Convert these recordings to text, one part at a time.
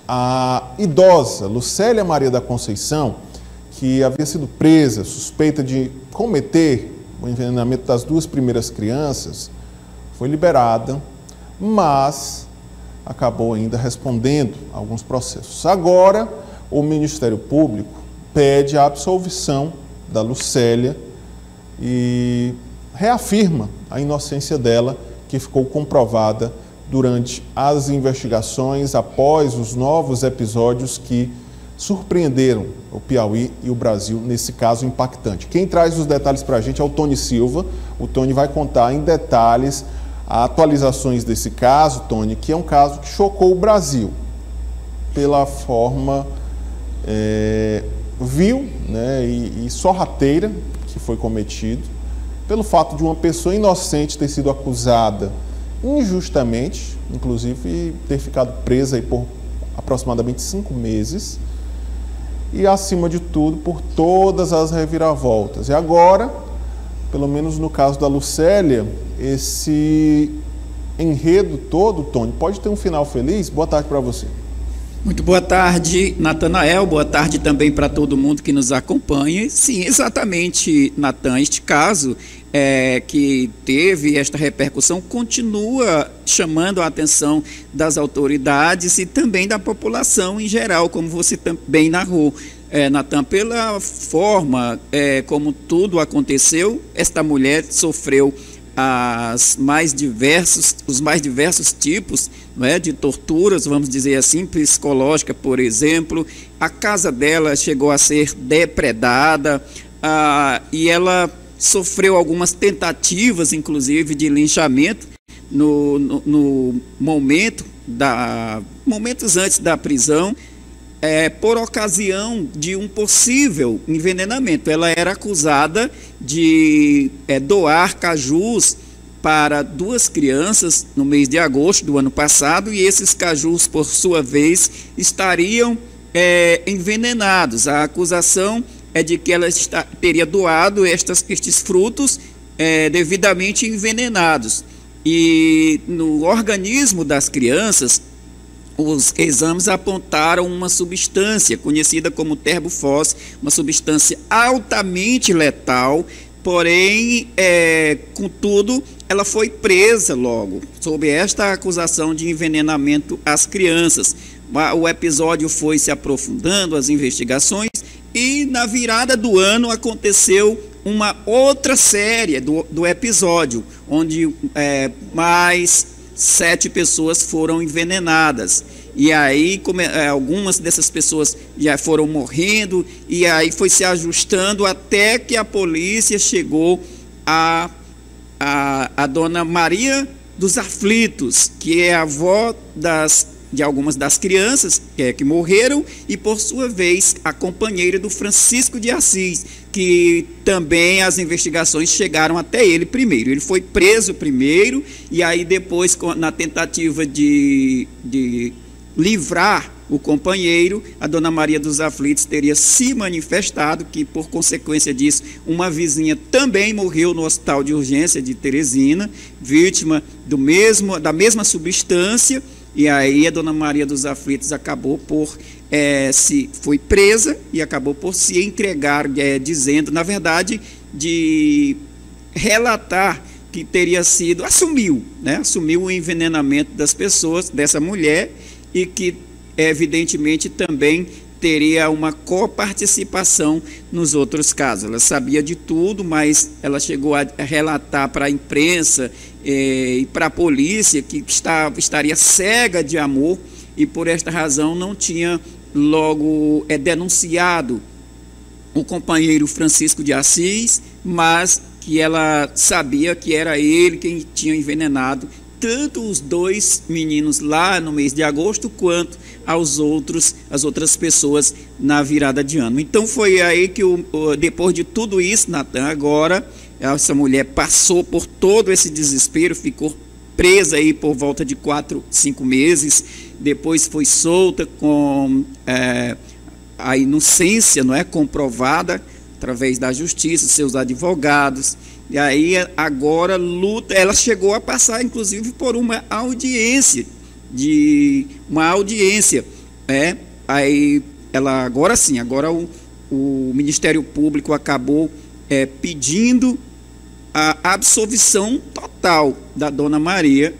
a idosa Lucélia Maria da Conceição, que havia sido presa, suspeita de cometer o envenenamento das 2 primeiras crianças, foi liberada, mas acabou ainda respondendo a alguns processos. Agora, o Ministério Público pede a absolvição da Lucélia e reafirma a inocência dela, que ficou comprovada durante as investigações após os novos episódios que surpreenderam o Piauí e o Brasil nesse caso impactante. Quem traz os detalhes para a gente é o Tony Silva. O Tony vai contar em detalhes atualizações desse caso, Tony, que é um caso que chocou o Brasil pela forma vil, né, e sorrateira que foi cometido, pelo fato de uma pessoa inocente ter sido acusada injustamente, inclusive ter ficado presa aí por aproximadamente 5 meses, e acima de tudo por todas as reviravoltas. E agora, pelo menos no caso da Lucélia, esse enredo todo, Tony, pode ter um final feliz? Boa tarde para você. Muito boa tarde, Natanael. Boa tarde também para todo mundo que nos acompanha. Sim, exatamente, Natan. Este caso que teve esta repercussão continua chamando a atenção das autoridades e também da população em geral, como você também narrou, Natan, pela forma como tudo aconteceu. Esta mulher sofreu os mais diversos tipos, não é, de torturas, vamos dizer assim, psicológica, por exemplo. A casa dela chegou a ser depredada, e ela sofreu algumas tentativas, inclusive, de linchamento no momentos antes da prisão, por ocasião de um possível envenenamento. Ela era acusada de doar cajus para 2 crianças no mês de agosto do ano passado, e esses cajus, por sua vez, estariam envenenados. A acusação é de que ela teria doado estes frutos devidamente envenenados. E no organismo das crianças, os exames apontaram uma substância conhecida como terbufos, uma substância altamente letal, porém, contudo, ela foi presa logo, sob esta acusação de envenenamento às crianças. O episódio foi se aprofundando, as investigações, e na virada do ano aconteceu uma outra série do episódio, onde mais 7 pessoas foram envenenadas. E aí algumas dessas pessoas já foram morrendo, e aí foi se ajustando até que a polícia chegou a dona Maria dos Aflitos, que é a avó de algumas das crianças que morreram, e por sua vez a companheira do Francisco de Assis, que também as investigações chegaram até ele primeiro. Ele foi preso primeiro, e aí depois, na tentativa de livrar o companheiro, a dona Maria dos Aflitos teria se manifestado, que por consequência disso uma vizinha também morreu no hospital de urgência de Teresina, vítima da mesma substância. E aí a dona Maria dos Aflitos acabou foi presa e acabou por se entregar, dizendo, na verdade, de relatar que teria sido, assumiu o envenenamento das pessoas, dessa mulher, e que evidentemente também teria uma coparticipação nos outros casos. Ela sabia de tudo, mas ela chegou a relatar para a imprensa e para a polícia que estaria cega de amor, e por esta razão não tinha logo denunciado o companheiro Francisco de Assis, mas que ela sabia que era ele quem tinha envenenado tanto os 2 meninos lá no mês de agosto, quanto as outras pessoas na virada de ano. Então foi aí que, depois de tudo isso, Natan, agora essa mulher passou por todo esse desespero, ficou presa aí por volta de 4, 5 meses, depois foi solta com a inocência, não é, comprovada através da justiça, seus advogados. E aí agora ela chegou a passar inclusive por uma audiência Aí ela agora sim, agora o Ministério Público acabou pedindo a absolvição total da dona Maria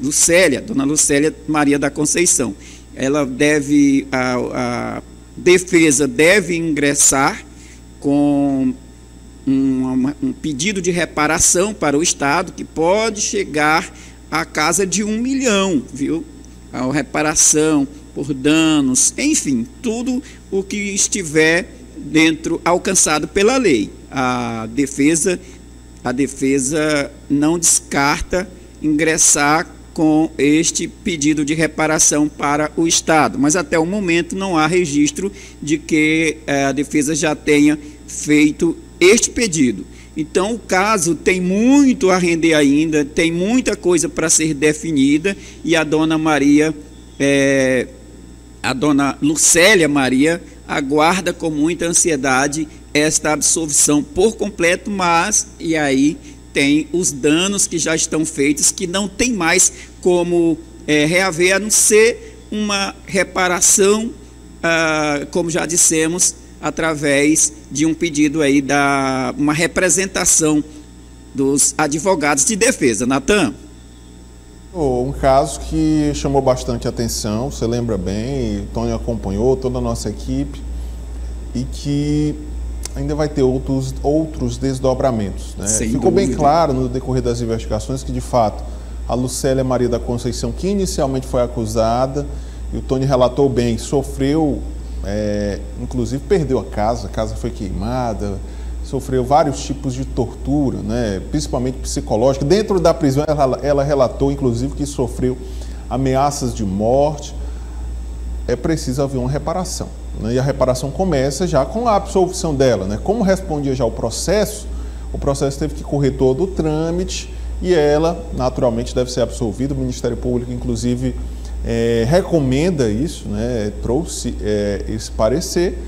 Lucélia, dona Lucélia Maria da Conceição. Ela deve, a defesa deve ingressar com um pedido de reparação para o Estado, que pode chegar à casa de 1 milhão, viu? A reparação por danos, enfim, tudo o que estiver alcançado pela lei. A defesa não descarta ingressar com este pedido de reparação para o Estado, mas até o momento não há registro de que a defesa já tenha feito este pedido. Então o caso tem muito a render ainda, tem muita coisa para ser definida, e a dona Lucélia Maria aguarda com muita ansiedade esta absolvição por completo, mas e aí tem os danos que já estão feitos, que não tem mais como reaver, a não ser uma reparação, como já dissemos, através de um pedido aí uma representação dos advogados de defesa. Natan? Um caso que chamou bastante atenção, você lembra bem, o Tony acompanhou, toda a nossa equipe, e que ainda vai ter outros desdobramentos, né? Ficou bem claro no decorrer das investigações que, de fato, a Lucélia Maria da Conceição, que inicialmente foi acusada, e o Tony relatou bem, sofreu, inclusive perdeu a casa foi queimada, sofreu vários tipos de tortura, né? Principalmente psicológica. Dentro da prisão, ela relatou, inclusive, que sofreu ameaças de morte. É preciso haver uma reparação, né? E a reparação começa já com a absolvição dela, né? Como respondia já o processo teve que correr todo o trâmite e ela, naturalmente, deve ser absolvida. O Ministério Público, inclusive, recomenda isso, né? Trouxe esse parecer.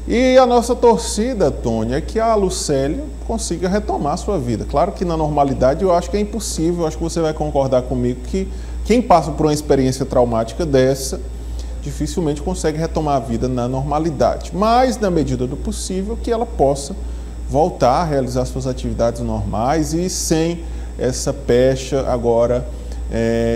E a nossa torcida, Tony, é que a Lucélia consiga retomar a sua vida. Claro que na normalidade eu acho que é impossível, eu acho que você vai concordar comigo que quem passa por uma experiência traumática dessa dificilmente consegue retomar a vida na normalidade. Mas, na medida do possível, que ela possa voltar a realizar suas atividades normais e sem essa pecha agora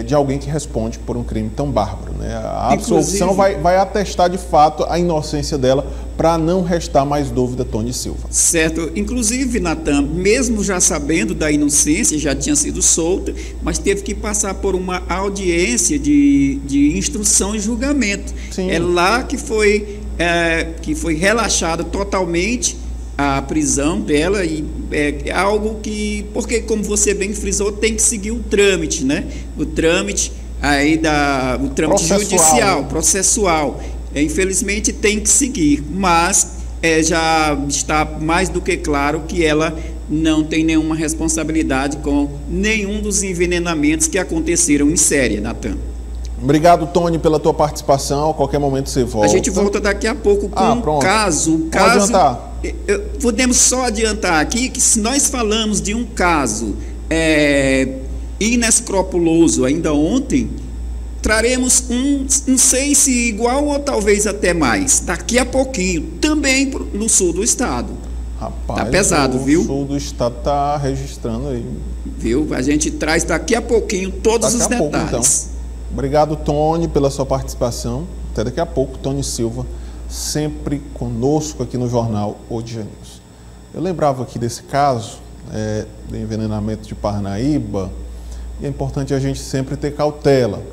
de alguém que responde por um crime tão bárbaro, né? A absolvição vai atestar de fato a inocência dela, para não restar mais dúvida, Tony Silva. Certo. Inclusive, Natan, mesmo já sabendo da inocência, já tinha sido solta, mas teve que passar por uma audiência de instrução e julgamento. Sim. É lá que foi relaxada totalmente a prisão dela, e é algo que, porque como você bem frisou, tem que seguir o trâmite, né? O trâmite aí o trâmite judicial, né? Processual. Infelizmente tem que seguir, mas já está mais do que claro que ela não tem nenhuma responsabilidade com nenhum dos envenenamentos que aconteceram em série, Natan. Obrigado, Tony, pela tua participação. A qualquer momento você volta. A gente volta daqui a pouco com um caso. Podemos só adiantar aqui que, se nós falamos de um caso inescrupuloso ainda ontem, traremos não sei se igual ou talvez até mais, daqui a pouquinho, também no sul do estado. Rapaz, tá pesado, viu? O sul do estado tá registrando aí. Viu? A gente traz daqui a pouquinho todos os detalhes. Pouco, então. Obrigado, Tony, pela sua participação. Até daqui a pouco, Tony Silva, sempre conosco aqui no jornal O Dia News. Eu lembrava aqui desse caso do envenenamento de Parnaíba, e é importante a gente sempre ter cautela,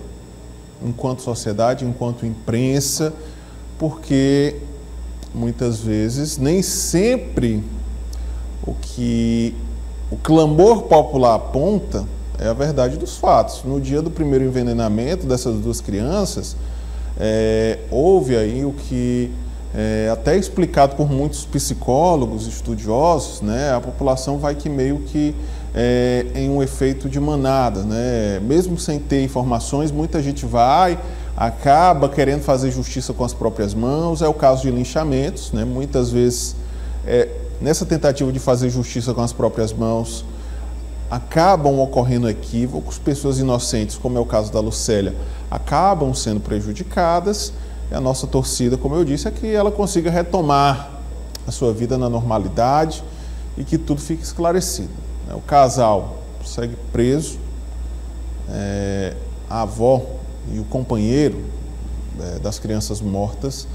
enquanto sociedade, enquanto imprensa, porque muitas vezes, nem sempre o que o clamor popular aponta é a verdade dos fatos. No dia do primeiro envenenamento dessas duas crianças, houve aí o que até explicado por muitos psicólogos, estudiosos, né? A população vai que meio que em um efeito de manada, né? Mesmo sem ter informações, muita gente acaba querendo fazer justiça com as próprias mãos. É o caso de linchamentos, né? Muitas vezes, nessa tentativa de fazer justiça com as próprias mãos, acabam ocorrendo equívocos, pessoas inocentes, como é o caso da Lucélia, acabam sendo prejudicadas. E a nossa torcida, como eu disse, é que ela consiga retomar a sua vida na normalidade e que tudo fique esclarecido. O casal segue preso, a avó e o companheiro das crianças mortas,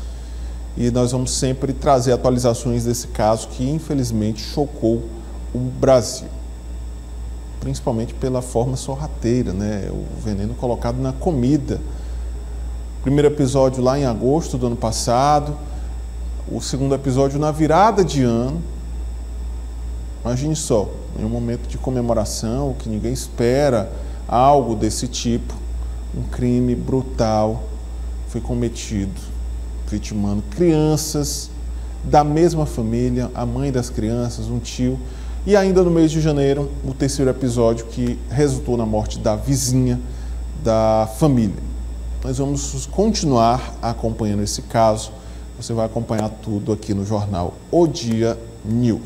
e nós vamos sempre trazer atualizações desse caso que infelizmente chocou o Brasil, principalmente pela forma sorrateira, né? O veneno colocado na comida. Primeiro episódio lá em agosto do ano passado, o segundo episódio na virada de ano. Imagine só, em um momento de comemoração, que ninguém espera algo desse tipo, um crime brutal foi cometido, vitimando crianças da mesma família, a mãe das crianças, um tio, e ainda no mês de janeiro, o terceiro episódio que resultou na morte da vizinha da família. Nós vamos continuar acompanhando esse caso, você vai acompanhar tudo aqui no jornal O Dia News.